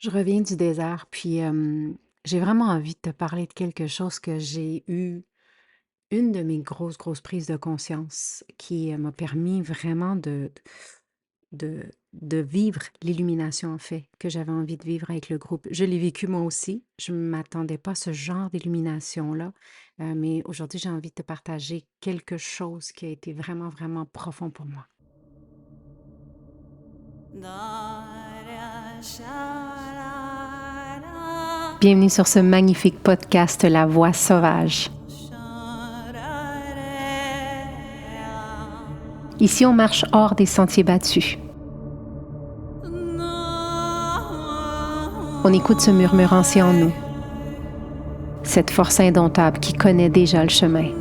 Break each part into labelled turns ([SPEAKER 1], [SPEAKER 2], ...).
[SPEAKER 1] Je reviens du désert, puis j'ai vraiment envie de te parler de quelque chose que j'ai eu, une de mes grosses, grosses prises de conscience qui m'a permis vraiment de vivre l'illumination, en fait, que j'avais envie de vivre avec le groupe. Je l'ai vécu moi aussi. Je ne m'attendais pas à ce genre d'illumination-là, mais aujourd'hui, j'ai envie de te partager quelque chose qui a été vraiment, vraiment profond pour moi. Bienvenue sur ce magnifique podcast La Voix sauvage. Ici, on marche hors des sentiers battus. On écoute ce murmure ancien en nous, cette force indomptable qui connaît déjà le chemin.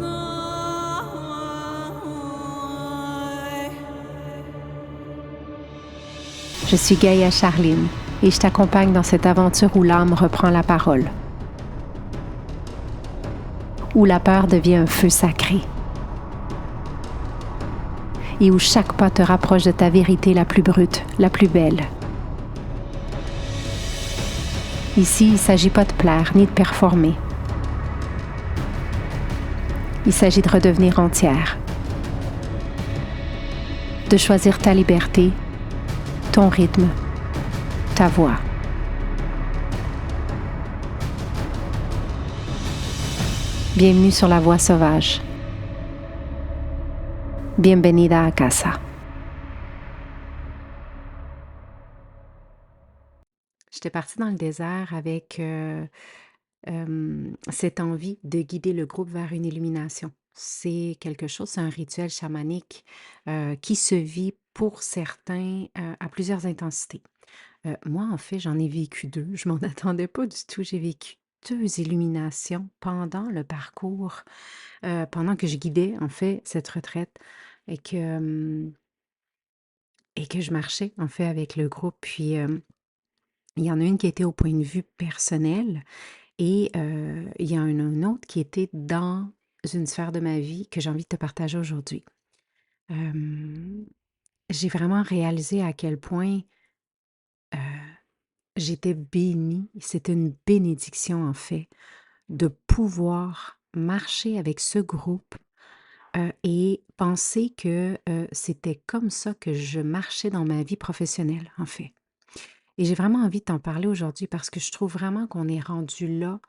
[SPEAKER 1] Je suis Gaïa Charline et je t'accompagne dans cette aventure où l'âme reprend la parole, où la peur devient un feu sacré et où chaque pas te rapproche de ta vérité la plus brute, la plus belle. Ici, il ne s'agit pas de plaire ni de performer. Il s'agit de redevenir entière, de choisir ta liberté, ton rythme, ta voix. Bienvenue sur la voie sauvage. Bienvenida a casa. J'étais partie dans le désert avec cette envie de guider le groupe vers une illumination. C'est quelque chose, c'est un rituel chamanique qui se vit pour certains à plusieurs intensités. Moi, en fait, j'en ai vécu deux. Je m'en attendais pas du tout. J'ai vécu deux illuminations pendant le parcours, pendant que je guidais, en fait, cette retraite et que, et que je marchais, en fait, avec le groupe. Puis, il y en a une qui était au point de vue personnel et il y en a une autre qui était dans une sphère de ma vie que j'ai envie de te partager aujourd'hui. Hem, j'ai vraiment réalisé à quel point, heu, j'étais bénie. C'était une bénédiction, en fait, de pouvoir marcher avec ce groupe, et penser que, c'était comme ça que je marchais dans ma vie professionnelle, en fait. Et j'ai vraiment envie de t'en parler aujourd'hui parce que je trouve vraiment qu'on est rendu là,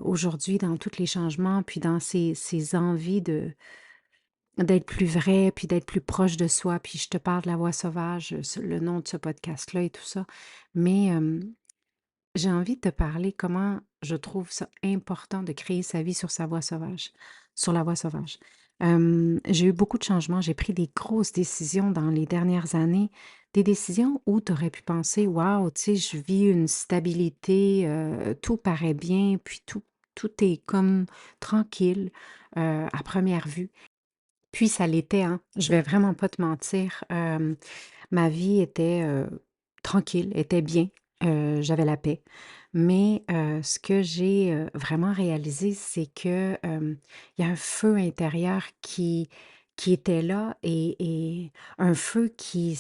[SPEAKER 1] aujourd'hui dans tous les changements, puis dans ces envies d'être plus vrai, puis d'être plus proche de soi. Puis je te parle de la voix sauvage, le nom de ce podcast-là et tout ça. Mais j'ai envie de te parler comment je trouve ça important de créer sa vie sur sa voie sauvage, sur la voie sauvage. J'ai eu beaucoup de changements, j'ai pris des grosses décisions dans les dernières années, des décisions où tu aurais pu penser, waouh, tu sais, je vis une stabilité, tout paraît bien, puis tout est comme tranquille à première vue. Puis ça l'était, hein. Je vais vraiment pas te mentir. Ma vie était tranquille, était bien. J'avais la paix. Mais ce que j'ai vraiment réalisé, c'est que il y a un feu intérieur qui était là et un feu qui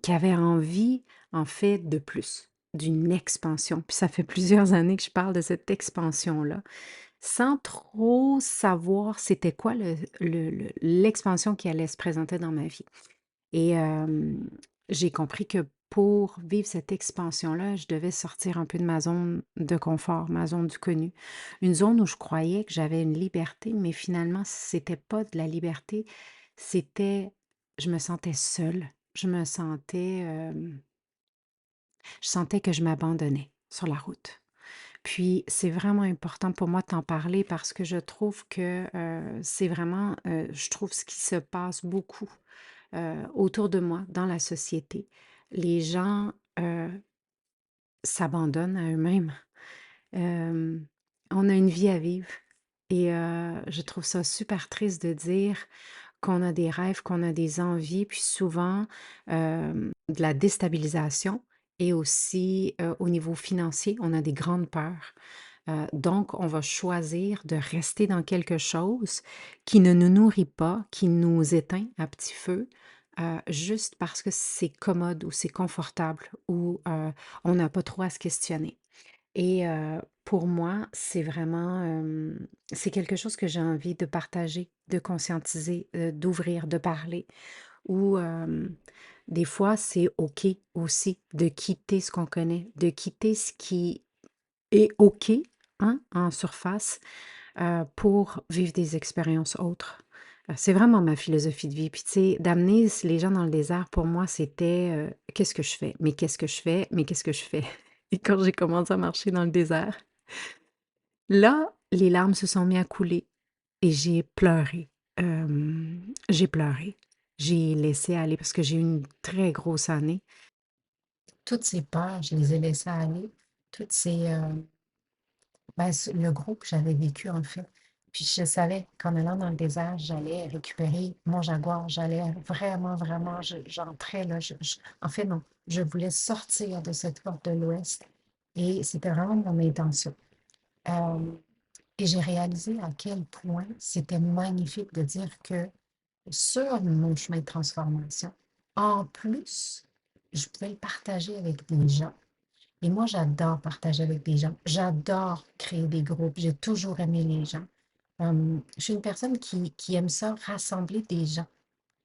[SPEAKER 1] avait envie, en fait, de plus, d'une expansion. Puis ça fait plusieurs années que je parle de cette expansion-là sans trop savoir c'était quoi l'expansion qui allait se présenter dans ma vie. Et j'ai compris que pour vivre cette expansion-là, je devais sortir un peu de ma zone de confort, ma zone du connu. Une zone où je croyais que j'avais une liberté, mais finalement, c'était pas de la liberté, c'était je me sentais seule. Je sentais que je m'abandonnais sur la route. Puis c'est vraiment important pour moi de t'en parler parce que je trouve que, c'est vraiment, je trouve ce qui se passe beaucoup, autour de moi, dans la société. Les gens, s'abandonnent à eux-mêmes. Hem, on a une vie à vivre et je trouve ça super triste de dire qu'on a des rêves, qu'on a des envies, puis souvent, de la déstabilisation et aussi, au niveau financier, on a des grandes peurs. Donc on va choisir de rester dans quelque chose qui ne nous nourrit pas, qui nous éteint à petit feu, juste parce que c'est commode ou c'est confortable ou on n'a pas trop à se questionner. Et pour moi, c'est vraiment, c'est quelque chose que j'ai envie de partager, de conscientiser, d'ouvrir, de parler ou des fois, c'est OK aussi de quitter ce qu'on connaît, de quitter ce qui est OK, hein, en surface, pour vivre des expériences autres. C'est vraiment ma philosophie de vie. Puis tu sais, d'amener les gens dans le désert, pour moi, c'était, «Qu'est-ce que je fais? Mais qu'est-ce que je fais? Mais qu'est-ce que je fais?» Et quand j'ai commencé à marcher dans le désert, là, les larmes se sont mis à couler et j'ai pleuré. J'ai pleuré. J'ai laissé aller parce que j'ai eu une très grosse année. Toutes ces peurs, je les ai laissées aller. Toutes ces, le groupe que j'avais vécu, en fait. Puis je savais qu'en allant dans le désert, j'allais récupérer mon jaguar. J'allais vraiment, vraiment, j'entrais là. En fait, non, je voulais sortir de cette porte de l'Ouest et c'était vraiment mon intention. Euh, et j'ai réalisé à quel point c'était magnifique de dire que sur mon chemin de transformation, en plus, je pouvais le partager avec des gens et moi, j'adore partager avec des gens. J'adore créer des groupes. J'ai toujours aimé les gens. Je suis une personne qui aime ça, rassembler des gens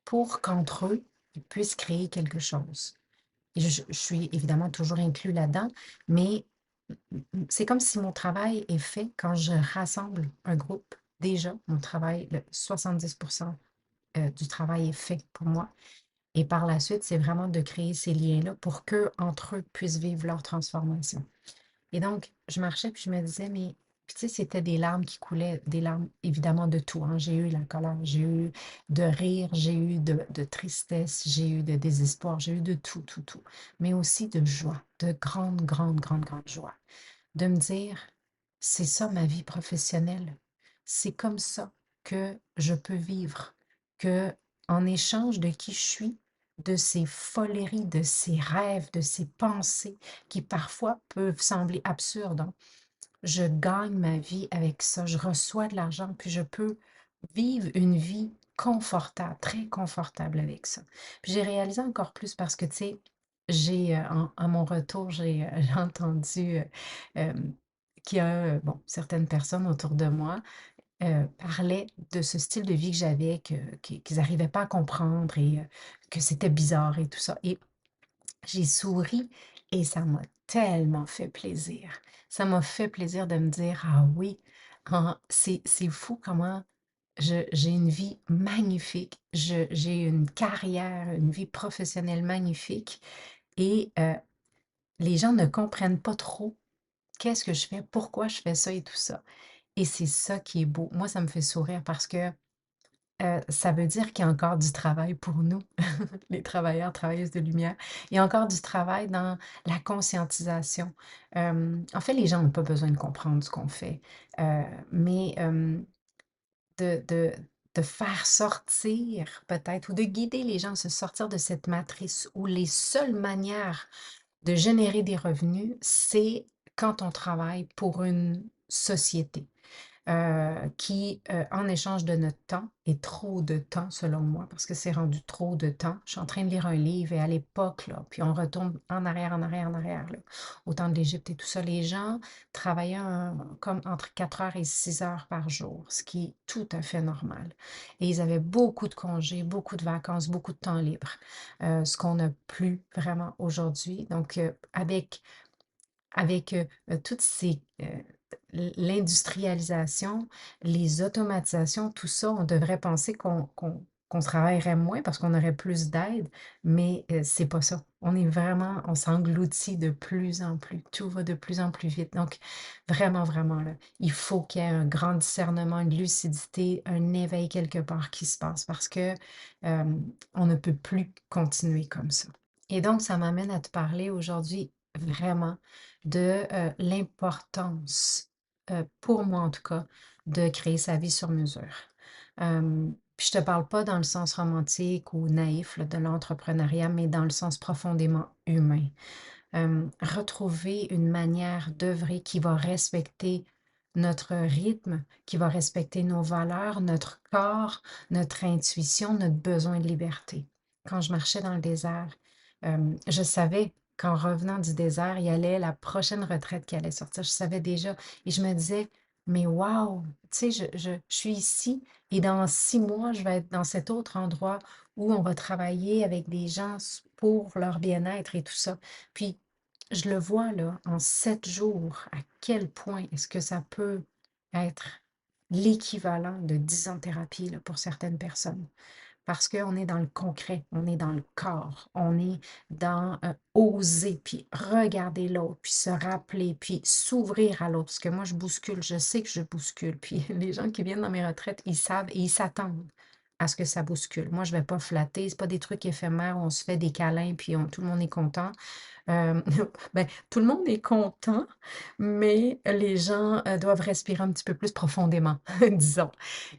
[SPEAKER 1] pour qu'entre eux, ils puissent créer quelque chose. Et je suis évidemment toujours inclus là-dedans, mais c'est comme si mon travail est fait quand je rassemble un groupe. Déjà, mon travail, le 70% du travail est fait pour moi. Et par la suite, c'est vraiment de créer ces liens-là pour qu'eux, entre eux, puissent vivre leur transformation. Et donc, je marchais puis je me disais, mais puis tu sais, c'était des larmes qui coulaient, des larmes évidemment de tout, hein. J'ai eu la colère, j'ai eu de rire, j'ai eu de tristesse, j'ai eu de désespoir, j'ai eu de tout, tout, tout. Mais aussi de joie, de grande, grande, grande, grande joie. De me dire, c'est ça ma vie professionnelle. C'est comme ça que je peux vivre, que en échange de qui je suis, de ces foleries, de ces rêves, de ces pensées qui parfois peuvent sembler absurdes, hein, je gagne ma vie avec ça. Je reçois de l'argent, puis je peux vivre une vie confortable, très confortable avec ça. Puis j'ai réalisé encore plus parce que, tu sais, à mon retour, j'ai j'ai entendu qu'il y a bon, certaines personnes autour de moi parlaient de ce style de vie que j'avais, qu'ils n'arrivaient pas à comprendre et que c'était bizarre et tout ça. Et j'ai souri et ça m'a tellement fait plaisir. Ça m'a fait plaisir de me dire: «Ah oui, c'est fou comment j'ai une vie magnifique, j'ai une carrière, une vie professionnelle magnifique et les gens ne comprennent pas trop qu'est-ce que je fais, pourquoi je fais ça et tout ça» et c'est ça qui est beau. Moi, ça me fait sourire parce que, ça veut dire qu'il y a encore du travail pour nous. Les travailleurs, travailleuses de lumière. Il y a encore du travail dans la conscientisation. En fait, les gens n'ont pas besoin de comprendre ce qu'on fait, mais de de de faire sortir peut-être ou de guider les gens à se sortir de cette matrice où les seules manières de générer des revenus, c'est quand on travaille pour une société qui, en échange de notre temps et trop de temps selon moi, parce que c'est rendu trop de temps. Je suis en train de lire un livre et à l'époque, là, puis on retourne en arrière, en arrière, en arrière, là, au temps de l'Égypte et tout ça, les gens travaillaient comme entre 4 heures et 6 heures par jour, ce qui est tout à fait normal. Et ils avaient beaucoup de congés, beaucoup de vacances, beaucoup de temps libre, ce qu'on n'a plus vraiment aujourd'hui. Donc, avec, toutes ces, l'industrialisation, les automatisations, tout ça, on devrait penser qu'on travaillerait moins parce qu'on aurait plus d'aide, mais c'est pas ça. On s'engloutit de plus en plus. Tout va de plus en plus vite. Donc, vraiment, vraiment, là, il faut qu'il y ait un grand discernement, une lucidité, un éveil quelque part qui se passe parce que, on ne peut plus continuer comme ça. Et donc, ça m'amène à te parler aujourd'hui vraiment de, l'importance, pour moi en tout cas, de créer sa vie sur mesure. Puis je te parle pas dans le sens romantique ou naïf là, de l'entrepreneuriat, mais dans le sens profondément humain. Retrouver une manière d'œuvrer qui va respecter notre rythme, qui va respecter nos valeurs, notre corps, notre intuition, notre besoin de liberté. quand je marchais dans le désert, je savais qu'en revenant du désert, il y allait la prochaine retraite qui allait sortir. Je savais déjà et je me disais: «Mais waouh!» Tu sais, je suis ici et dans 6 mois, je vais être dans cet autre endroit où on va travailler avec des gens s pour leur bien-être et tout ça. Puis je le vois là, en 7 jours, à quel point est-ce que ça peut être l'équivalent de 10 ans de thérapie là, pour certaines personnes. Parce qu'on est dans le concret, on est dans le corps, on est dans oser, puis regarder l'autre, puis se rappeler, puis s'ouvrir à l'autre. Parce que moi, je bouscule, je sais que je bouscule. Puis les gens qui viennent dans mes retraites, ils savent et ils s'attendent à ce que ça bouscule. Moi, je ne vais pas flatter, c'est pas des trucs éphémères, on se fait des câlins, puis tout le monde est content. Hem, ben, tout le monde est content, mais les gens, doivent respirer un petit peu plus profondément, disons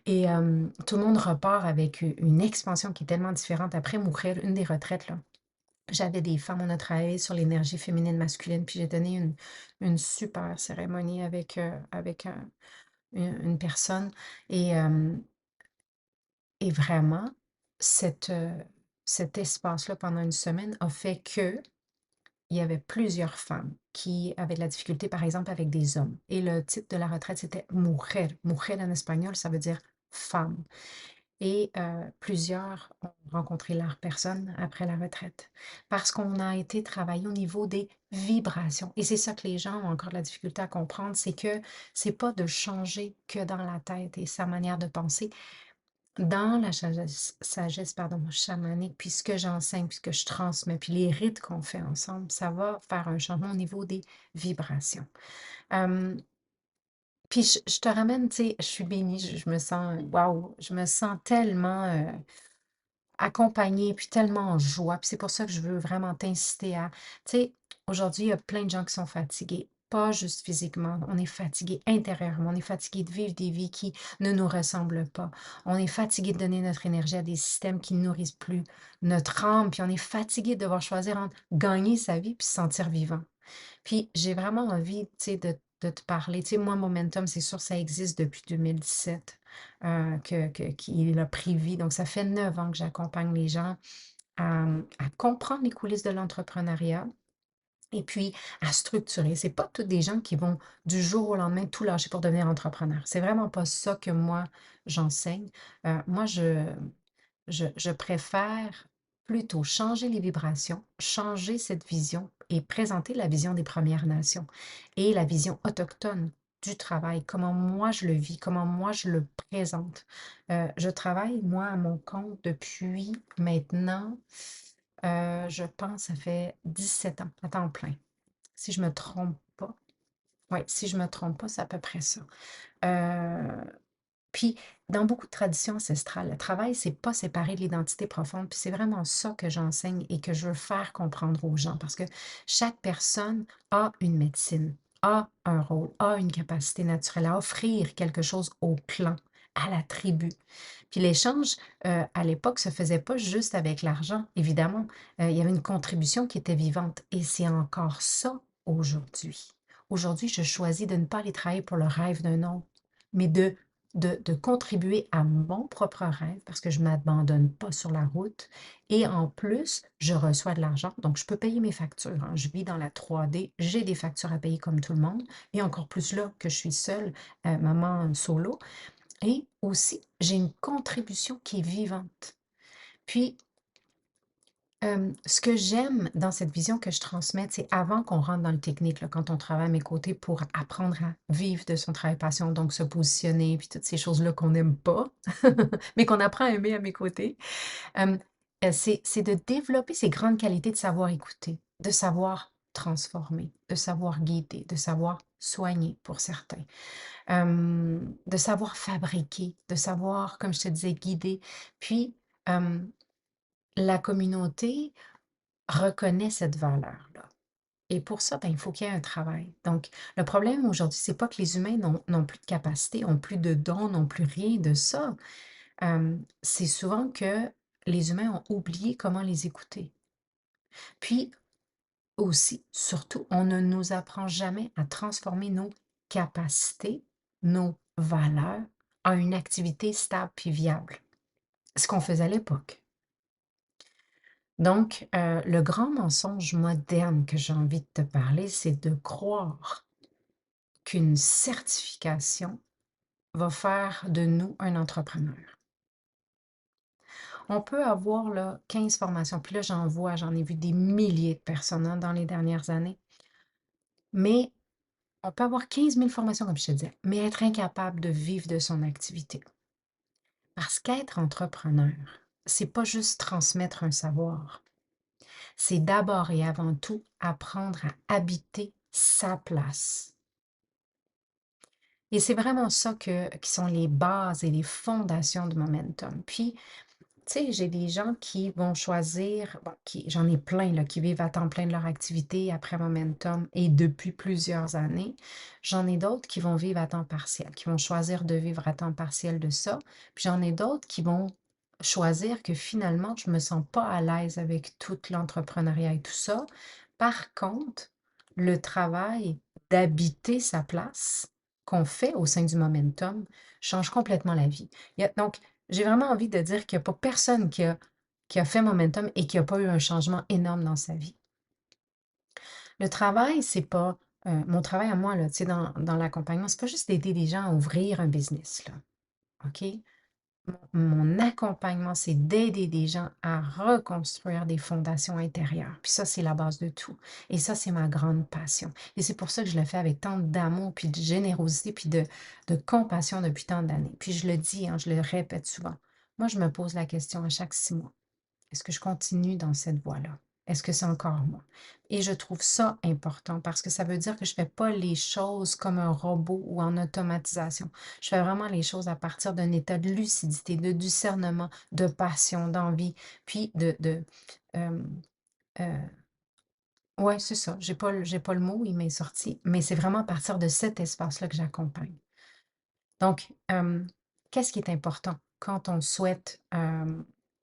[SPEAKER 1] et tout le monde repart avec une expansion qui est tellement différente. Après mourir, une des retraites, là, j'avais des femmes, on a travaillé sur l'énergie féminine, masculine, puis j'ai donné une super cérémonie avec un une personne et et vraiment cet espace-là pendant une semaine a fait que il y avait plusieurs femmes qui avaient de la difficulté, par exemple, avec des hommes. Et le titre de la retraite, c'était Mujer. Mujer en espagnol, ça veut dire femme. Et plusieurs ont rencontré leur personne après la retraite. Parce qu'on a été travaillé au niveau des vibrations. Et c'est ça que les gens ont encore de la difficulté à comprendre, c'est que c'est pas de changer que dans la tête et sa manière de penser, dans la sagesse, pardon, chamanique, puis ce que j'enseigne, puis ce que je transmets, puis les rites qu'on fait ensemble, ça va faire un changement au niveau des vibrations. Hem, puis je te ramène, tu sais, je suis bénie, je me sens, waouh, je me sens tellement, accompagnée, puis tellement en joie. Puis c'est pour ça que je veux vraiment t'inciter à tu sais, aujourd'hui, il y a plein de gens qui sont fatigués, pas juste physiquement. On est fatigué intérieurement, on est fatigué de vivre des vies qui ne nous ressemblent pas. On est fatigué de donner notre énergie à des systèmes qui ne nourrissent plus notre âme, puis on est fatigué de devoir choisir entre gagner sa vie puis se sentir vivant. Puis j'ai vraiment envie, tu sais, de te parler. Tu sais, moi, Momentum, c'est sûr, ça existe depuis 2017, qu'il a pris vie. Donc, ça fait 9 ans que j'accompagne les gens à comprendre les coulisses de l'entrepreneuriat et puis à structurer. C'est pas tous des gens qui vont du jour au lendemain tout lâcher pour devenir entrepreneur. C'est vraiment pas ça que moi, j'enseigne. Moi, je préfère plutôt changer les vibrations, changer cette vision et présenter la vision des Premières Nations et la vision autochtone du travail, comment moi je le vis, comment moi je le présente. Je travaille, moi, à mon compte depuis maintenant, je pense, ça fait 17 ans, à temps plein. Si je me trompe pas. Oui, si je me trompe pas, c'est à peu près ça. Euh, puis, dans beaucoup de traditions ancestrales, le travail, c'est pas séparé de l'identité profonde. Puis c'est vraiment ça que j'enseigne et que je veux faire comprendre aux gens parce que chaque personne a une médecine, a un rôle, a une capacité naturelle à offrir quelque chose au clan, à la tribu. Puis l'échange, à l'époque, se faisait pas juste avec l'argent, évidemment. Il y avait une contribution qui était vivante et c'est encore ça aujourd'hui. Aujourd'hui, je choisis de ne pas aller travailler pour le rêve d'un autre, mais de contribuer à mon propre rêve parce que je ne m'abandonne pas sur la route et en plus, je reçois de l'argent, donc je peux payer mes factures, hein. Je vis dans la 3D, j'ai des factures à payer comme tout le monde et encore plus là que je suis seule, maman solo et aussi j'ai une contribution qui est vivante. Puis ce que j'aime dans cette vision que je transmets, c'est avant qu'on rentre dans le technique, là, quand on travaille à mes côtés pour apprendre à vivre de son travail passion, donc se positionner, puis toutes ces choses-là qu'on n'aime pas, mais qu'on apprend à aimer à mes côtés, hem, c'est de développer ces grandes qualités de savoir écouter, de savoir transformer, de savoir guider, de savoir soigner pour certains, de savoir fabriquer, de savoir, comme je te disais, guider. Puis, hem, la communauté reconnaît cette valeur-là et pour ça, ben, il faut qu'il y ait un travail. Donc le problème aujourd'hui, c'est pas que les humains n'ont plus de capacité, ont plus de dons, n'ont plus rien de ça. C'est souvent que les humains ont oublié comment les écouter. Puis aussi, surtout, on ne nous apprend jamais à transformer nos capacités, nos valeurs en une activité stable puis viable. Ce qu'on faisait à l'époque. Donc, le grand mensonge moderne que j'ai envie de te parler, c'est de croire qu'une certification va faire de nous un entrepreneur. On peut avoir là 15 formations, puis là j'en ai vu des milliers de personnes, hein, dans les dernières années, mais on peut avoir 15 000 formations comme je te disais, mais être incapable de vivre de son activité. Parce qu'être entrepreneur, c'est pas juste transmettre un savoir, c'est d'abord et avant tout apprendre à habiter sa place. Et c'est vraiment ça qui sont les bases et les fondations du momentum. Puis, tu sais, j'ai des gens qui vont choisir, bon, j'en ai plein là, qui vivent à temps plein de leur activité après Momentum et depuis plusieurs années. J'en ai d'autres qui vont vivre à temps partiel, qui vont choisir de vivre à temps partiel de ça. Puis j'en ai d'autres qui vont choisir que finalement, je ne me sens pas à l'aise avec tout l'entrepreneuriat et tout ça. Par contre, le travail d'habiter sa place qu'on fait au sein du Momentum change complètement la vie. Donc, j'ai vraiment envie de dire qu'il y a pas personne qui a fait Momentum et qui a pas eu un changement énorme dans sa vie. Le travail, c'est pas, mon travail à moi là, tu sais, dans l'accompagnement, c'est pas juste d'aider les gens à ouvrir un business là, OK? Mon accompagnement, c'est d'aider des gens à reconstruire des fondations intérieures. Puis ça, c'est la base de tout. Et ça, c'est ma grande passion. Et c'est pour ça que je le fais avec tant d'amour, puis de générosité, puis de compassion depuis tant d'années. Puis je le dis, hein, je le répète souvent. Moi, je me pose la question à chaque 6 mois. Est-ce que je continue dans cette voie-là? Est-ce que c'est encore moi? Et je trouve ça important parce que ça veut dire que je ne fais pas les choses comme un robot ou en automatisation. Je fais vraiment les choses à partir d'un état de lucidité, de discernement, de passion, d'envie, puis euh, euh, ouais, c'est ça. J'ai pas le mot, il m'est sorti, mais c'est vraiment à partir de cet espace-là que j'accompagne. Donc, qu'est-ce qui est important quand on souhaite,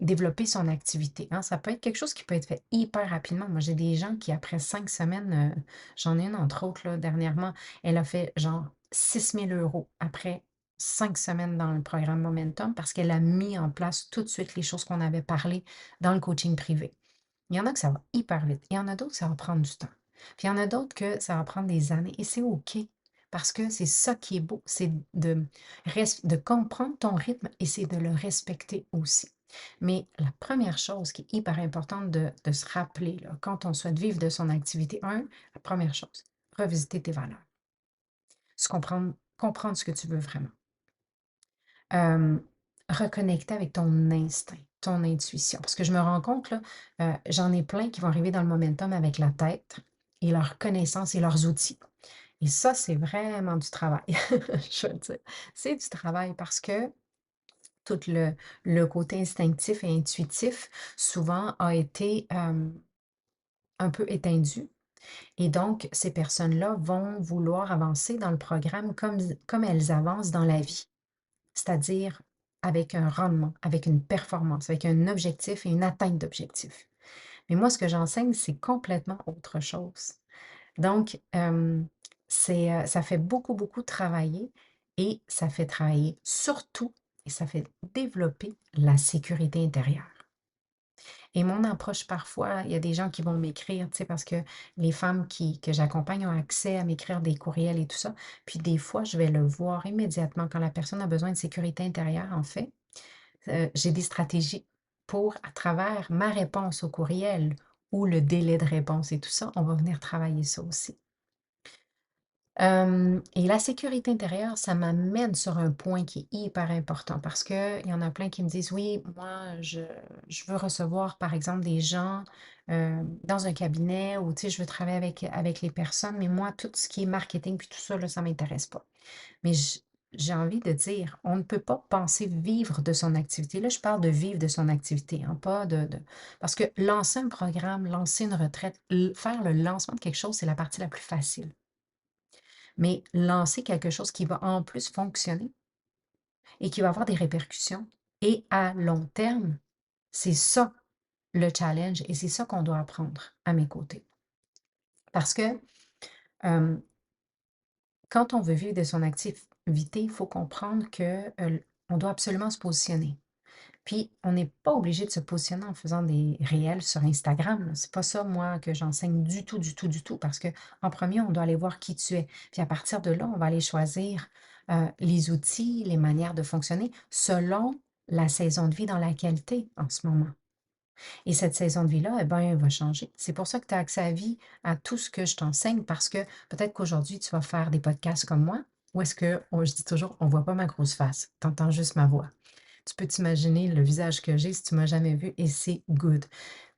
[SPEAKER 1] développer son activité, hein? Ça peut être quelque chose qui peut être fait hyper rapidement. Moi, j'ai des gens qui, après 5 semaines, j'en ai une entre autres là, dernièrement, elle a fait genre 6 000 € après 5 semaines dans le programme Momentum parce qu'elle a mis en place tout de suite les choses qu'on avait parlé dans le coaching privé. Il y en a que ça va hyper vite. Il y en a d'autres que ça va prendre du temps. Puis il y en a d'autres que ça va prendre des années et c'est OK parce que c'est ça qui est beau, c'est de comprendre ton rythme et c'est de le respecter aussi. Mais la première chose qui est hyper importante de se rappeler là, quand on souhaite vivre de son activité, la première chose, revisiter tes valeurs, comprendre ce que tu veux vraiment. Hem, reconnecter avec ton instinct, ton intuition. Parce que je me rends compte là, j'en ai plein qui vont arriver dans le momentum avec la tête et leurs connaissances et leurs outils. Et ça, c'est vraiment du travail, je veux dire. C'est du travail parce que tout le côté instinctif et intuitif, souvent, a été, un peu étendu et donc ces personnes-là vont vouloir avancer dans le programme comme elles avancent dans la vie. C'est-à-dire avec un rendement, avec une performance, avec un objectif et une atteinte d'objectif. Mais moi, ce que j'enseigne, c'est complètement autre chose. Donc, ça fait beaucoup, beaucoup travailler et ça fait travailler surtout et ça fait développer la sécurité intérieure. Et mon approche parfois, il y a des gens qui vont m'écrire, tu sais, parce que les femmes que j'accompagne ont accès à m'écrire des courriels et tout ça. Puis des fois, je vais le voir immédiatement quand la personne a besoin de sécurité intérieure, en fait. J'ai des stratégies pour, à travers ma réponse au courriel ou le délai de réponse et tout ça, on va venir travailler ça aussi. Et la sécurité intérieure, ça m'amène sur un point qui est hyper important parce qu'il y en a plein qui me disent: «Oui, moi, je veux recevoir, par exemple, des gens, dans un cabinet ou tu sais, je veux travailler avec les personnes, mais moi, tout ce qui est marketing puis tout ça, là, ça m'intéresse pas». Mais j'ai envie de dire, on ne peut pas penser vivre de son activité. Là, je parle de vivre de son activité, hein, pas parce que lancer un programme, lancer une retraite, faire le lancement de quelque chose, c'est la partie la plus facile. Mais lancer quelque chose qui va en plus fonctionner et qui va avoir des répercussions et à long terme, c'est ça le challenge et c'est ça qu'on doit apprendre à mes côtés. Parce que euh, quand on veut vivre de son activité, il faut comprendre que on doit absolument se positionner. Puis, on n'est pas obligé de se positionner en faisant des réels sur Instagram, là. C'est pas ça, moi, que j'enseigne du tout, du tout, du tout, parce que en premier, on doit aller voir qui tu es. Puis à partir de là, on va aller choisir les outils, les manières de fonctionner selon la saison de vie dans laquelle tu es en ce moment. Et cette saison de vie-là, eh ben, elle va changer. C'est pour ça que tu as accès à vie à tout ce que je t'enseigne, parce que peut-être qu'aujourd'hui, tu vas faire des podcasts comme moi, ou est-ce que, je dis toujours, on voit pas ma grosse face, tu entends juste ma voix. Tu peux t'imaginer le visage que j'ai si tu m'as jamais vu et c'est good.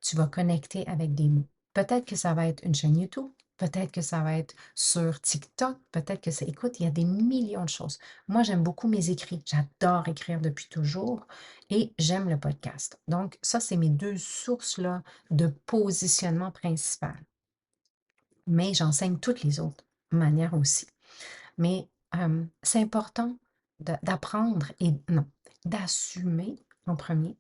[SPEAKER 1] Tu vas connecter avec des mots. Peut-être que ça va être une chaîne YouTube, peut-être que ça va être sur TikTok, peut-être que c'est... Écoute, il y a des millions de choses. Moi, j'aime beaucoup mes écrits. J'adore écrire depuis toujours et j'aime le podcast. Donc, ça, c'est mes deux sources-là de positionnement principal. Mais j'enseigne toutes les autres manières aussi. Mais c'est important d'apprendre et non, d'assumer en premier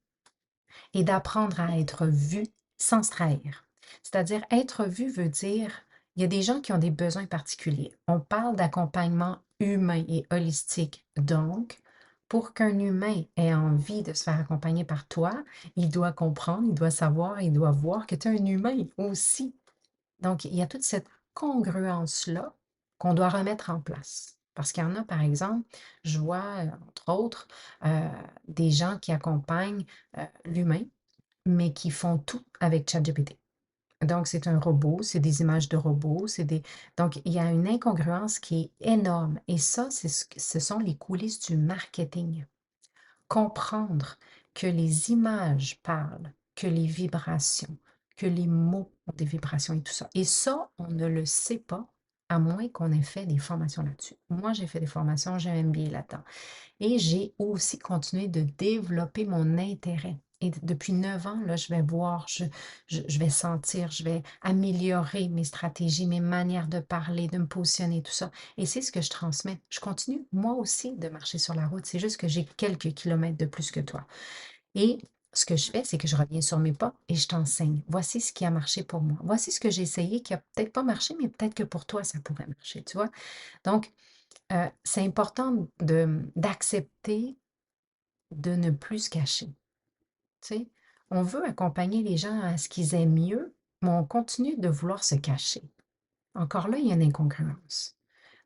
[SPEAKER 1] et d'apprendre à être vu sans se trahir. C'est-à-dire, être vu veut dire, il y a des gens qui ont des besoins particuliers. On parle d'accompagnement humain et holistique. Donc, pour qu'un humain ait envie de se faire accompagner par toi, il doit comprendre, il doit savoir, il doit voir que tu es un humain aussi. Donc, il y a toute cette congruence-là qu'on doit remettre en place. Parce qu'il y en a, par exemple, je vois, entre autres, des gens qui accompagnent l'humain, mais qui font tout avec ChatGPT. Donc, c'est un robot, c'est des images de robots, c'est des... Donc, il y a une incongruence qui est énorme. Et ça, ce sont les coulisses du marketing. Comprendre que les images parlent, que les vibrations, que les mots ont des vibrations et tout ça. Et ça, on ne le sait pas à moins qu'on ait fait des formations là-dessus. Moi, j'ai fait des formations, j'ai un MBA là-dedans. Et j'ai aussi continué de développer mon intérêt. Et depuis 9 ans, là, je vais voir, je vais sentir, je vais améliorer mes stratégies, mes manières de parler, de me positionner, tout ça. Et c'est ce que je transmets. Je continue, moi aussi, de marcher sur la route. C'est juste que j'ai quelques kilomètres de plus que toi. Et ce que je fais, c'est que je reviens sur mes pas et je t'enseigne. Voici ce qui a marché pour moi. Voici ce que j'ai essayé qui a peut-être pas marché, mais peut-être que pour toi, ça pourrait marcher, tu vois? Donc, c'est important d'accepter de ne plus se cacher, tu sais? On veut accompagner les gens à ce qu'ils aient mieux, mais on continue de vouloir se cacher. Encore là, il y a une incongruence.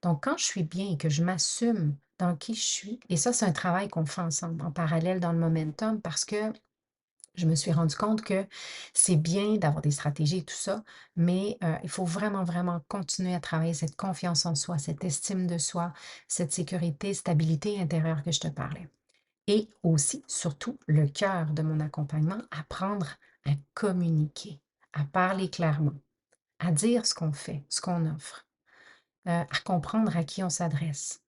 [SPEAKER 1] Donc, quand je suis bien et que je m'assume dans qui je suis, et ça, c'est un travail qu'on fait ensemble, en parallèle dans le momentum, parce que je me suis rendu compte que c'est bien d'avoir des stratégies et tout ça, mais il faut vraiment, vraiment continuer à travailler cette confiance en soi, cette estime de soi, cette sécurité, stabilité intérieure que je te parlais. Et aussi, surtout, le cœur de mon accompagnement, apprendre à communiquer, à parler clairement, à dire ce qu'on fait, ce qu'on offre, à comprendre à qui on s'adresse,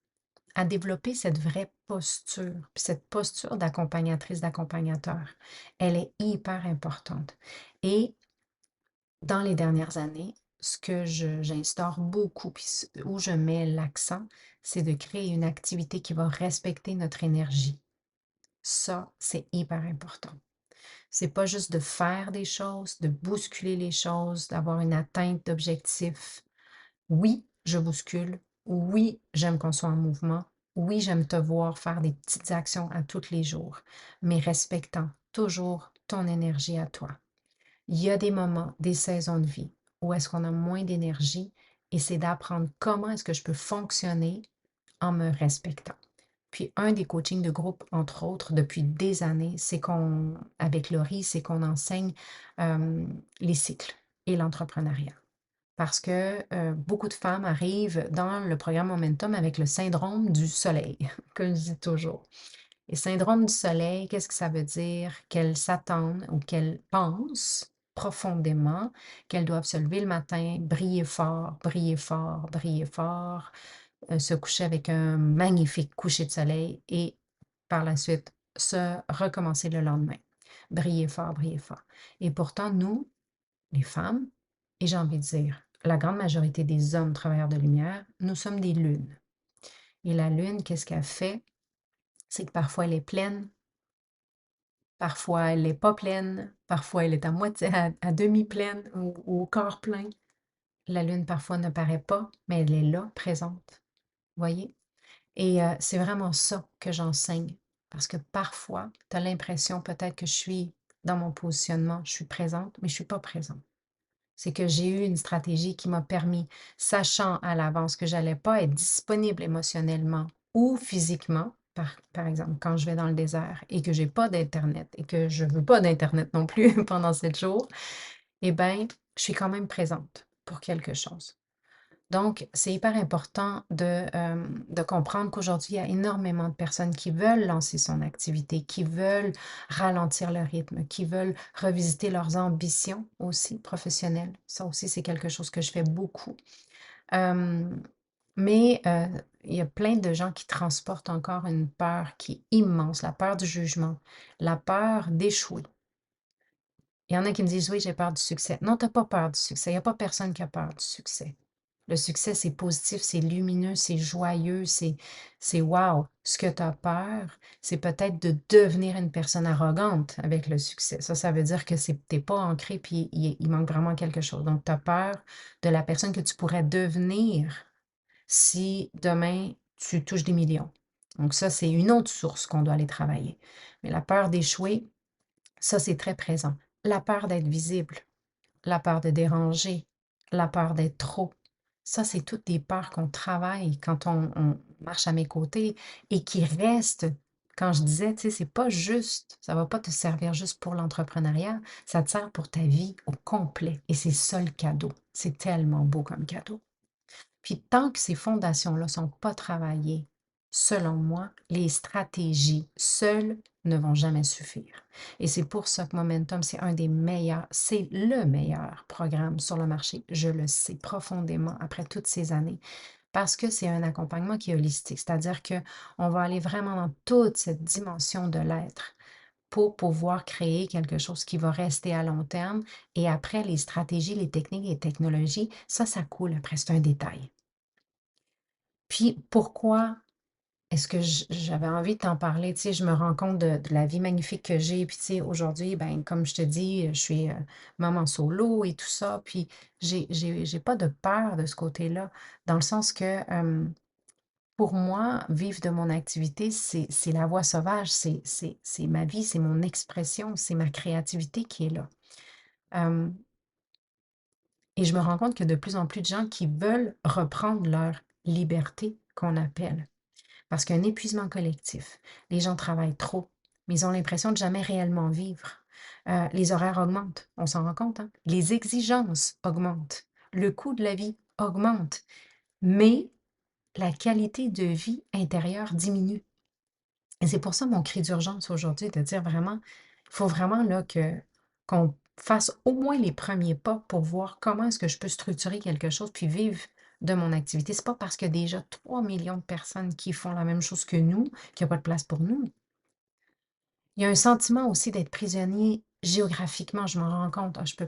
[SPEAKER 1] à développer cette vraie posture, puis cette posture d'accompagnatrice, d'accompagnateur. Elle est hyper importante. Et dans les dernières années, ce que j'instaure beaucoup, puis où je mets l'accent, c'est de créer une activité qui va respecter notre énergie. Ça, c'est hyper important. C'est pas juste de faire des choses, de bousculer les choses, d'avoir une atteinte d'objectifs. Oui, je bouscule. Oui, j'aime qu'on soit en mouvement. Oui, j'aime te voir faire des petites actions à tous les jours, mais respectant toujours ton énergie à toi. Il y a des moments, des saisons de vie où est-ce qu'on a moins d'énergie et c'est d'apprendre comment est-ce que je peux fonctionner en me respectant. Puis un des coachings de groupe, entre autres, depuis des années, c'est avec Laurie, c'est qu'on enseigne les cycles et l'entrepreneuriat. Parce que beaucoup de femmes arrivent dans le programme Momentum avec le syndrome du soleil, que je dis toujours. Et syndrome du soleil, qu'est-ce que ça veut dire? Qu'elles s'attendent ou qu'elles pensent profondément qu'elles doivent se lever le matin, briller fort, briller fort, briller fort, se coucher avec un magnifique coucher de soleil et par la suite se recommencer le lendemain. Briller fort, briller fort. Et pourtant, nous, les femmes, et j'ai envie de dire, la grande majorité des hommes travailleurs de lumière, nous sommes des lunes. Et la lune, qu'est-ce qu'elle fait? C'est que parfois elle est pleine, parfois elle n'est pas pleine, parfois elle est à moitié, à demi pleine ou au quart plein. La lune parfois ne paraît pas, mais elle est là, présente. Voyez? Et c'est vraiment ça que j'enseigne. Parce que parfois, tu as l'impression peut-être que je suis dans mon positionnement, je suis présente, mais je ne suis pas présente. C'est que j'ai eu une stratégie qui m'a permis, sachant à l'avance que j'allais pas être disponible émotionnellement ou physiquement, par exemple, quand je vais dans le désert et que j'ai pas d'internet et que je veux pas d'internet non plus pendant 7 jours, eh ben, je suis quand même présente pour quelque chose. Donc, c'est hyper important de comprendre qu'aujourd'hui, il y a énormément de personnes qui veulent lancer son activité, qui veulent ralentir le rythme, qui veulent revisiter leurs ambitions aussi professionnelles. Ça aussi, c'est quelque chose que je fais beaucoup. Hem, mais il y a plein de gens qui transportent encore une peur qui est immense, la peur du jugement, la peur d'échouer. Il y en a qui me disent: «Oui, j'ai peur du succès». Non, tu as pas peur du succès. Il y a pas personne qui a peur du succès. Le succès, c'est positif, c'est lumineux, c'est joyeux, c'est wow. Ce que tu as peur, c'est peut-être de devenir une personne arrogante avec le succès. Ça veut dire que c'est tu pas ancré puis il manque vraiment quelque chose. Donc tu as peur de la personne que tu pourrais devenir si demain tu touches des millions. Donc ça, c'est une autre source qu'on doit aller travailler. Mais la peur d'échouer, ça, c'est très présent. La peur d'être visible, la peur de déranger, la peur d'être trop. Ça, c'est toutes des peurs qu'on travaille quand on marche à mes côtés et qui restent. Quand je disais, tu sais, c'est pas juste, ça va pas te servir juste pour l'entrepreneuriat, ça te sert pour ta vie au complet. Et c'est ça le cadeau. C'est tellement beau comme cadeau. Puis tant que ces fondations-là ne sont pas travaillées, selon moi, les stratégies seules ne vont jamais suffire. Et c'est pour ça que Momentum, c'est un des meilleurs, c'est le meilleur programme sur le marché. Je le sais profondément après toutes ces années. Parce que c'est un accompagnement qui est holistique, c'est-à-dire qu'on va aller vraiment dans toute cette dimension de l'être pour pouvoir créer quelque chose qui va rester à long terme. Et après, les stratégies, les techniques et les technologies, ça coule après, c'est un détail. Puis pourquoi est-ce que j'avais envie de t'en parler? Tu sais, je me rends compte de la vie magnifique que j'ai. Puis, tu sais, aujourd'hui, ben, comme je te dis, je suis maman solo et tout ça. Puis, j'ai pas de peur de ce côté-là, dans le sens que pour moi, vivre de mon activité, c'est la voie sauvage, c'est ma vie, c'est mon expression, c'est ma créativité qui est là. Euh, et je me rends compte que de plus en plus de gens qui veulent reprendre leur liberté qu'on appelle. Parce qu'il y a un épuisement collectif. Les gens travaillent trop, mais ils ont l'impression de jamais réellement vivre. Les horaires augmentent, on s'en rend compte, hein? Les exigences augmentent. Le coût de la vie augmente, mais la qualité de vie intérieure diminue. Et c'est pour ça mon cri d'urgence aujourd'hui, de dire vraiment, il faut vraiment là qu'on fasse au moins les premiers pas pour voir comment est-ce que je peux structurer quelque chose puis vivre de mon activité. C'est pas parce qu'il y a déjà 3 millions de personnes qui font la même chose que nous qu'il n'y a pas de place pour nous. Il y a un sentiment aussi d'être prisonnier géographiquement, je m'en rends compte. Ah, je peux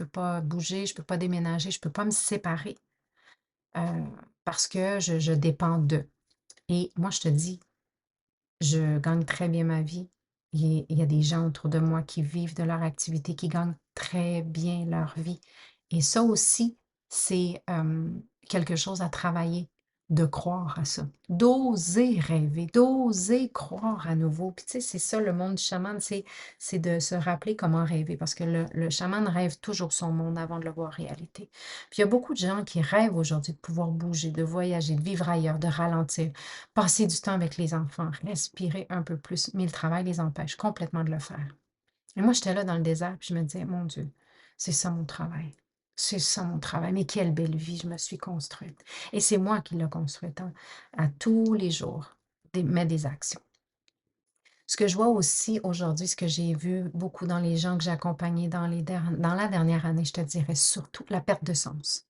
[SPEAKER 1] pas bouger, je peux pas déménager, je peux pas me séparer parce que je dépends d'eux. Et moi, je te dis, je gagne très bien ma vie. Il y a des gens autour de moi qui vivent de leur activité, qui gagnent très bien leur vie. Et ça aussi, c'est quelque chose à travailler, de croire à ça, d'oser rêver, d'oser croire à nouveau. Puis tu sais, c'est ça le monde du chaman, c'est de se rappeler comment rêver, parce que le chaman rêve toujours son monde avant de le voir réalité. Puis il y a beaucoup de gens qui rêvent aujourd'hui de pouvoir bouger, de voyager, de vivre ailleurs, de ralentir, passer du temps avec les enfants, respirer un peu plus, mais le travail les empêche complètement de le faire. Et moi, j'étais là dans le désert, puis je me disais, mon Dieu, c'est ça mon travail. C'est ça mon travail. Mais quelle belle vie je me suis construite. Et c'est moi qui l'ai construite, hein, à tous les jours, mais des actions. Ce que je vois aussi aujourd'hui, ce que j'ai vu beaucoup dans les gens que j'ai accompagnés dans la dernière année, je te dirais surtout la perte de sens.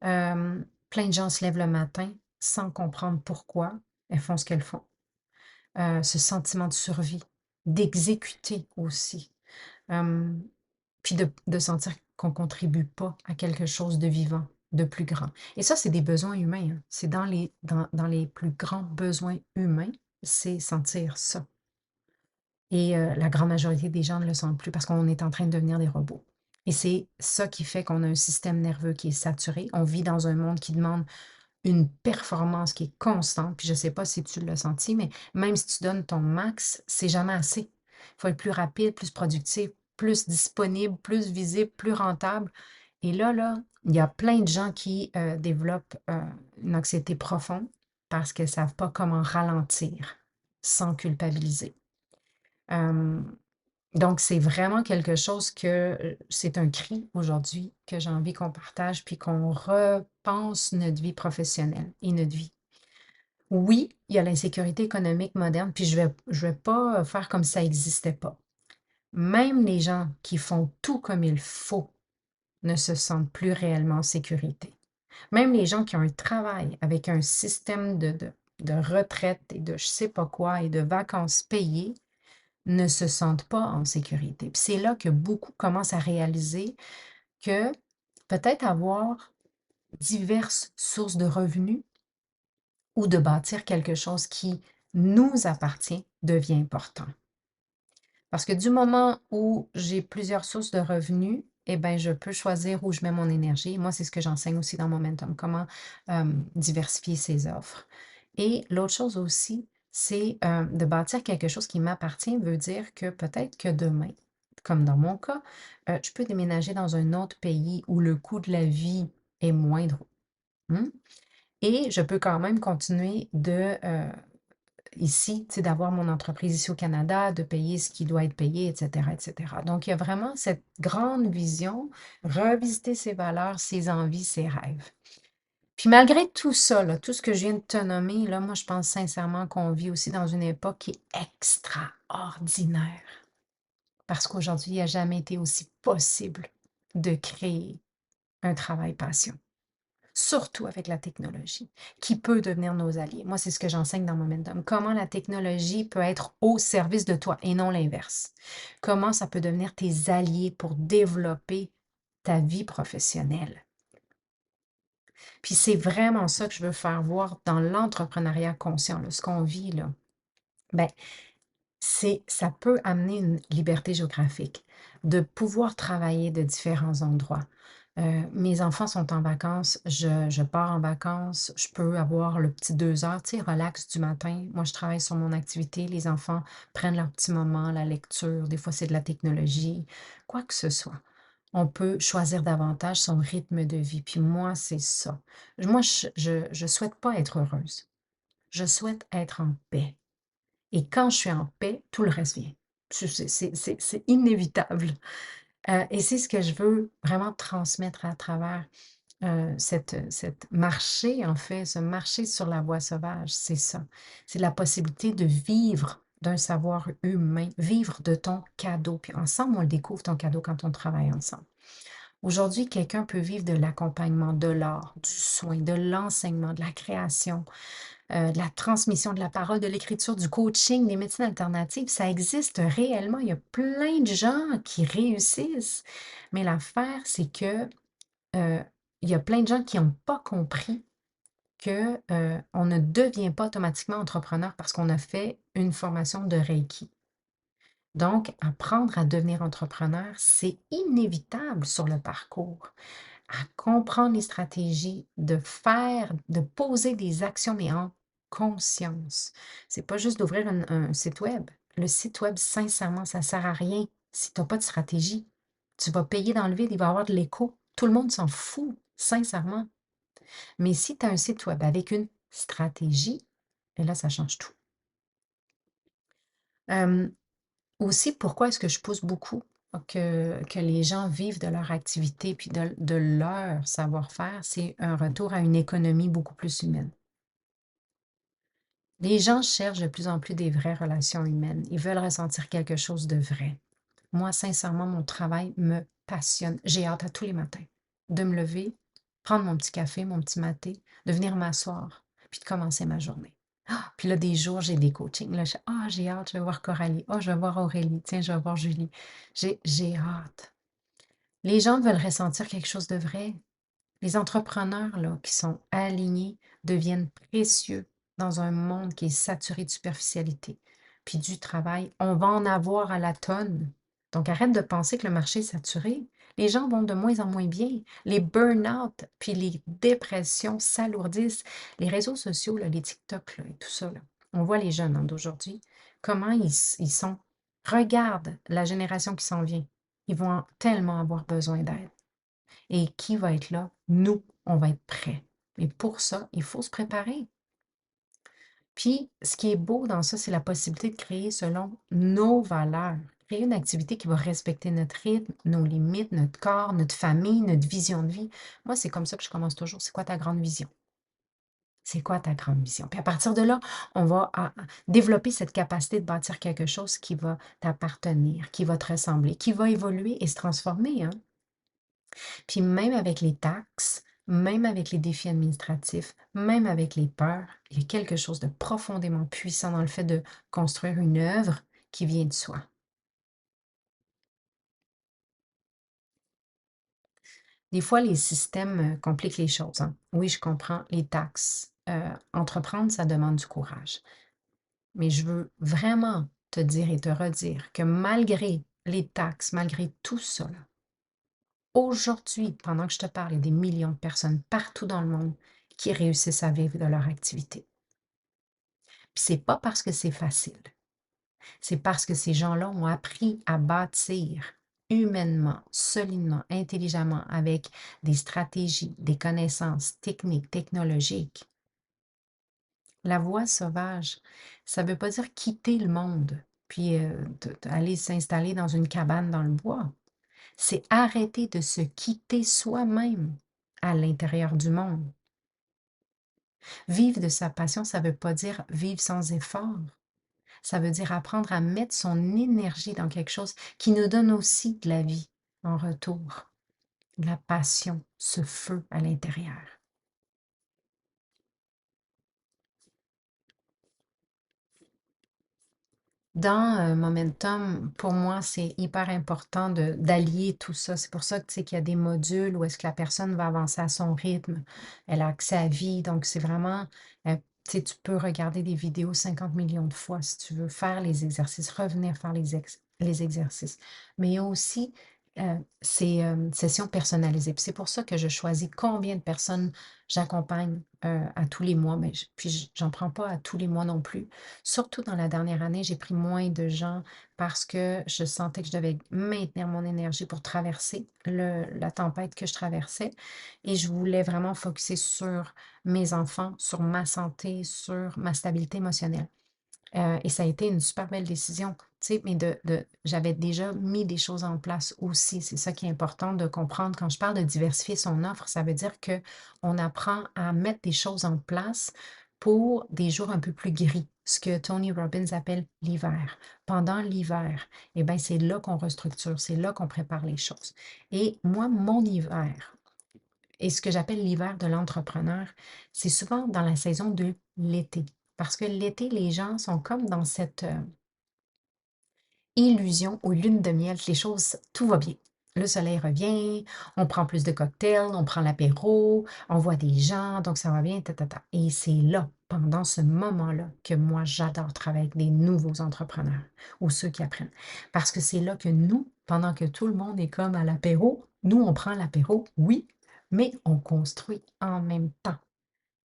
[SPEAKER 1] Plein de gens se lèvent le matin sans comprendre pourquoi elles font ce qu'elles font. Ce sentiment de survie, d'exécuter aussi, hem, puis de sentir qu'on contribue pas à quelque chose de vivant, de plus grand. Et ça, c'est des besoins humains, hein. C'est dans les plus grands besoins humains, c'est sentir ça. Et la grande majorité des gens ne le sentent plus parce qu'on est en train de devenir des robots. Et c'est ça qui fait qu'on a un système nerveux qui est saturé. On vit dans un monde qui demande une performance qui est constante, puis je ne sais pas si tu l'as senti, mais même si tu donnes ton max, c'est jamais assez. Il faut être plus rapide, plus productif, plus disponible, plus visible, plus rentable. Et là, il y a plein de gens qui développent une anxiété profonde parce qu'ils ne savent pas comment ralentir sans culpabiliser. Euh, donc, c'est vraiment quelque chose c'est un cri aujourd'hui que j'ai envie qu'on partage puis qu'on repense notre vie professionnelle et notre vie. Oui, il y a l'insécurité économique moderne, puis je vais pas faire comme ça n'existait pas. Même les gens qui font tout comme il faut ne se sentent plus réellement en sécurité. Même les gens qui ont un travail avec un système de retraite et de je sais pas quoi et de vacances payées ne se sentent pas en sécurité. Puis c'est là que beaucoup commencent à réaliser que peut-être avoir diverses sources de revenus ou de bâtir quelque chose qui nous appartient devient important. Parce que du moment où j'ai plusieurs sources de revenus, eh bien, je peux choisir où je mets mon énergie. Moi, c'est ce que j'enseigne aussi dans Momentum, comment diversifier ses offres. Et l'autre chose aussi, c'est de bâtir quelque chose qui m'appartient, veut dire que peut-être que demain, comme dans mon cas, je peux déménager dans un autre pays où le coût de la vie est moindre. Hein? Et je peux quand même continuer ici, tu sais, d'avoir mon entreprise ici au Canada, de payer ce qui doit être payé, etc., etc. Donc, il y a vraiment cette grande vision, revisiter ses valeurs, ses envies, ses rêves. Puis malgré tout ça, là, tout ce que je viens de te nommer, là, moi, je pense sincèrement qu'on vit aussi dans une époque qui est extraordinaire. Parce qu'aujourd'hui, il n'a jamais été aussi possible de créer un travail passion. Surtout avec la technologie, qui peut devenir nos alliés. Moi, c'est ce que j'enseigne dans Momentum. Comment la technologie peut être au service de toi et non l'inverse. Comment ça peut devenir tes alliés pour développer ta vie professionnelle. Puis c'est vraiment ça que je veux faire voir dans l'entrepreneuriat conscient, là, ce qu'on vit là. Ben, ça peut amener une liberté géographique, de pouvoir travailler de différents endroits. Mes enfants sont en vacances, je pars en vacances, je peux avoir le petit 2 heures, tu sais, relax du matin. Moi, je travaille sur mon activité, les enfants prennent leur petit moment, la lecture, des fois c'est de la technologie, quoi que ce soit. On peut choisir davantage son rythme de vie. Puis moi, c'est ça. Moi, je souhaite pas être heureuse. Je souhaite être en paix. Et quand je suis en paix, tout le reste vient. C'est inévitable. Et c'est ce que je veux vraiment transmettre à travers cette marché, en fait, ce marché sur la voie sauvage, c'est ça. C'est la possibilité de vivre d'un savoir humain, vivre de ton cadeau. Puis ensemble, on le découvre, ton cadeau, quand on travaille ensemble. Aujourd'hui, quelqu'un peut vivre de l'accompagnement, de l'art, du soin, de l'enseignement, de la création, de la transmission de la parole, de l'écriture, du coaching, des médecines alternatives. Ça existe réellement. Il y a plein de gens qui réussissent. Mais l'affaire, c'est que il y a plein de gens qui n'ont pas compris que on ne devient pas automatiquement entrepreneur parce qu'on a fait une formation de Reiki. Donc, apprendre à devenir entrepreneur, c'est inévitable sur le parcours. À comprendre les stratégies, de faire, de poser des actions, mais en conscience. C'est pas juste d'ouvrir un site web. Le site web, sincèrement, ça sert à rien si tu n'as pas de stratégie. Tu vas payer dans le vide, il va y avoir de l'écho. Tout le monde s'en fout, sincèrement. Mais si tu as un site web avec une stratégie, et là, ça change tout. Aussi, pourquoi est-ce que je pousse beaucoup que les gens vivent de leur activité puis de leur savoir-faire, c'est un retour à une économie beaucoup plus humaine. Les gens cherchent de plus en plus des vraies relations humaines. Ils veulent ressentir quelque chose de vrai. Moi, sincèrement, mon travail me passionne. J'ai hâte à tous les matins de me lever, prendre mon petit café, mon petit maté, de venir m'asseoir, puis de commencer ma journée. Ah, puis là, des jours, j'ai des coachings. Là, j'ai hâte, je vais voir Coralie. Ah, je vais voir Aurélie. Tiens, je vais voir Julie. J'ai hâte. Les gens veulent ressentir quelque chose de vrai. Les entrepreneurs là, qui sont alignés deviennent précieux dans un monde qui est saturé de superficialité. Puis du travail, on va en avoir à la tonne. Donc arrête de penser que le marché est saturé. Les gens vont de moins en moins bien. Les burn-out puis les dépressions s'alourdissent. Les réseaux sociaux, là, les TikTok là, et tout ça, là, on voit les jeunes hein, d'aujourd'hui, comment ils sont. Regarde la génération qui s'en vient. Ils vont tellement avoir besoin d'aide. Et qui va être là? Nous, on va être prêts. Et pour ça, il faut se préparer. Puis, ce qui est beau dans ça, c'est la possibilité de créer selon nos valeurs. Créer une activité qui va respecter notre rythme, nos limites, notre corps, notre famille, notre vision de vie. Moi, c'est comme ça que je commence toujours. C'est quoi ta grande vision? C'est quoi ta grande vision? Puis à partir de là, on va développer cette capacité de bâtir quelque chose qui va t'appartenir, qui va te ressembler, qui va évoluer et se transformer, hein. Puis même avec les taxes, même avec les défis administratifs, même avec les peurs, il y a quelque chose de profondément puissant dans le fait de construire une œuvre qui vient de soi. Des fois, les systèmes compliquent les choses, hein. Oui, je comprends les taxes. Entreprendre, ça demande du courage. Mais je veux vraiment te dire et te redire que malgré les taxes, malgré tout ça, là, aujourd'hui, pendant que je te parle, il y a des millions de personnes partout dans le monde qui réussissent à vivre de leur activité. Puis c'est pas parce que c'est facile, c'est parce que ces gens-là ont appris à bâtir humainement, solidement, intelligemment, avec des stratégies, des connaissances techniques, technologiques. La voie sauvage, ça veut pas dire quitter le monde, puis aller s'installer dans une cabane dans le bois. C'est arrêter de se quitter soi-même à l'intérieur du monde. Vivre de sa passion, ça veut pas dire vivre sans effort. Ça veut dire apprendre à mettre son énergie dans quelque chose qui nous donne aussi de la vie en retour, de la passion, ce feu à l'intérieur. Dans, Momentum, pour moi, c'est hyper important de d'allier tout ça. C'est pour ça que, tu sais, qu'il y a des modules où est-ce que la personne va avancer à son rythme. Elle a accès à vie, donc c'est vraiment, tu sais, tu peux regarder des vidéos 50 millions de fois si tu veux, faire les exercices, revenir faire les exercices. Mais il y a aussi, ces, sessions personnalisées. Puis c'est pour ça que je choisis combien de personnes j'accompagne, à tous les mois, mais j'en prends pas à tous les mois non plus. Surtout dans la dernière année, j'ai pris moins de gens parce que je sentais que je devais maintenir mon énergie pour traverser la tempête que je traversais et je voulais vraiment focuser sur mes enfants, sur ma santé, sur ma stabilité émotionnelle. Et ça a été une super belle décision, tu sais, mais j'avais déjà mis des choses en place aussi. C'est ça qui est important de comprendre. Quand je parle de diversifier son offre, ça veut dire que on apprend à mettre des choses en place pour des jours un peu plus gris, ce que Tony Robbins appelle l'hiver. Pendant l'hiver, eh ben, c'est là qu'on restructure, c'est là qu'on prépare les choses. Et moi, mon hiver, et ce que j'appelle l'hiver de l'entrepreneur, c'est souvent dans la saison de l'été. Parce que l'été, les gens sont comme dans cette illusion aux lunes de miel, que les choses, tout va bien. Le soleil revient, on prend plus de cocktails, on prend l'apéro, on voit des gens, donc ça va bien, ta, ta, ta. Et c'est là, pendant ce moment-là, que moi, j'adore travailler avec des nouveaux entrepreneurs ou ceux qui apprennent. Parce que c'est là que nous, pendant que tout le monde est comme à l'apéro, nous, on prend l'apéro, oui, mais on construit en même temps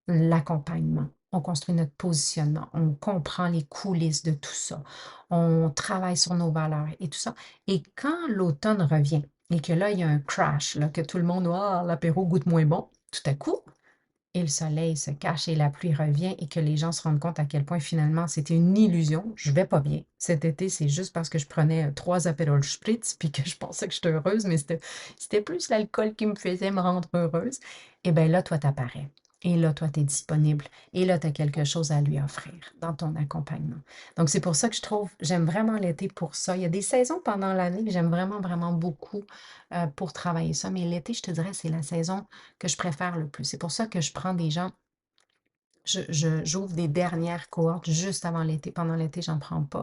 [SPEAKER 1] l'accompagnement. On construit notre positionnement, on comprend les coulisses de tout ça, on travaille sur nos valeurs et tout ça. Et quand l'automne revient et que là, il y a un crash, là, que tout le monde, ah, l'apéro goûte moins bon, tout à coup, et le soleil se cache et la pluie revient et que les gens se rendent compte à quel point finalement c'était une illusion, je vais pas bien. Cet été, c'est juste parce que je prenais 3 Aperol Spritz puis que je pensais que j'étais heureuse, mais c'était plus l'alcool qui me faisait me rendre heureuse. Et bien là, toi, t'apparais. Et là, toi, tu es disponible. Et là, tu as quelque chose à lui offrir dans ton accompagnement. Donc, c'est pour ça que je trouve, j'aime vraiment l'été pour ça. Il y a des saisons pendant l'année que j'aime vraiment, vraiment beaucoup pour travailler ça. Mais l'été, je te dirais, c'est la saison que je préfère le plus. C'est pour ça que je prends des gens, j'ouvre des dernières cohortes juste avant l'été. Pendant l'été, j'en prends pas.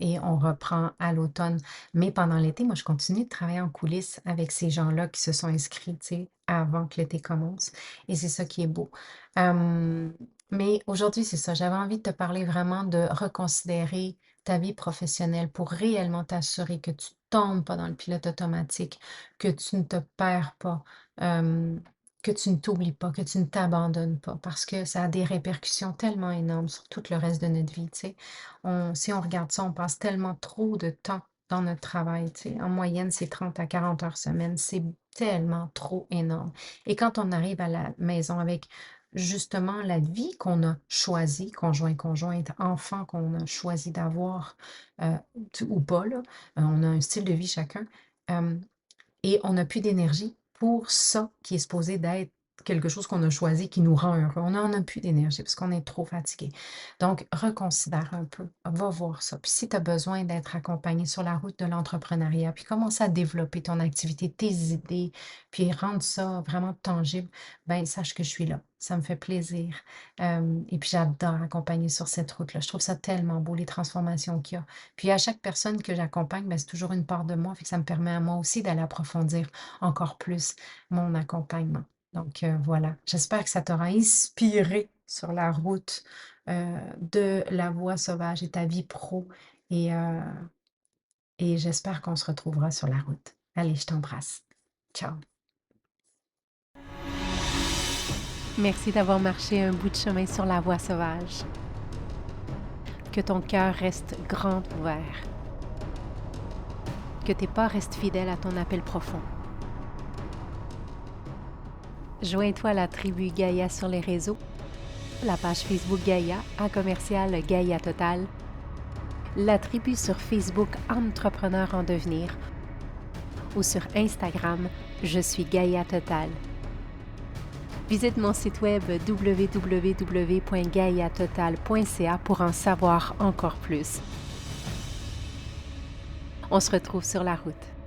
[SPEAKER 1] Et on reprend à l'automne. Mais pendant l'été, moi, je continue de travailler en coulisses avec ces gens-là qui se sont inscrits, tu sais, avant que l'été commence. Et c'est ça qui est beau. Mais aujourd'hui, c'est ça. J'avais envie de te parler vraiment de reconsidérer ta vie professionnelle pour réellement t'assurer que tu tombes pas dans le pilote automatique, que tu ne te perds pas, hem, que tu ne t'oublies pas, que tu ne t'abandonnes pas parce que ça a des répercussions tellement énormes sur tout le reste de notre vie, tu sais. Si on regarde ça, on passe tellement trop de temps dans notre travail, tu sais. En moyenne, c'est 30 à 40 heures semaine. C'est tellement trop énorme. Et quand on arrive à la maison avec justement la vie qu'on a choisie, conjoint, conjointe, enfant qu'on a choisi d'avoir, euh, ou pas, là, on a un style de vie chacun, euh, et on n'a plus d'énergie pour ça qui est supposé d'être quelque chose qu'on a choisi, qui nous rend heureux. On n'en a plus d'énergie parce qu'on est trop fatigué. Donc, reconsidère un peu, va voir ça. Puis si tu as besoin d'être accompagné sur la route de l'entrepreneuriat, puis commencer à développer ton activité, tes idées, puis rendre ça vraiment tangible, ben sache que je suis là. Ça me fait plaisir. Et puis j'adore accompagner sur cette route-là. Je trouve ça tellement beau, les transformations qu'il y a. Puis à chaque personne que j'accompagne, ben, c'est toujours une part de moi, fait que ça me permet à moi aussi d'aller approfondir encore plus mon accompagnement. Donc voilà, j'espère que ça t'aura inspiré sur la route de la voie sauvage et ta vie pro. Et, euh, et j'espère qu'on se retrouvera sur la route. Allez, je t'embrasse. Ciao.
[SPEAKER 2] Merci d'avoir marché un bout de chemin sur la voie sauvage. Que ton cœur reste grand ouvert. Que tes pas restent fidèles à ton appel profond. Joins-toi à la tribu Gaïa sur les réseaux, la page Facebook Gaïa à commercial Gaïa Total, la tribu sur Facebook Entrepreneur en devenir ou sur Instagram Je suis Gaïa Total. Visite mon site web www.gaïatotal.ca pour en savoir encore plus. On se retrouve sur la route.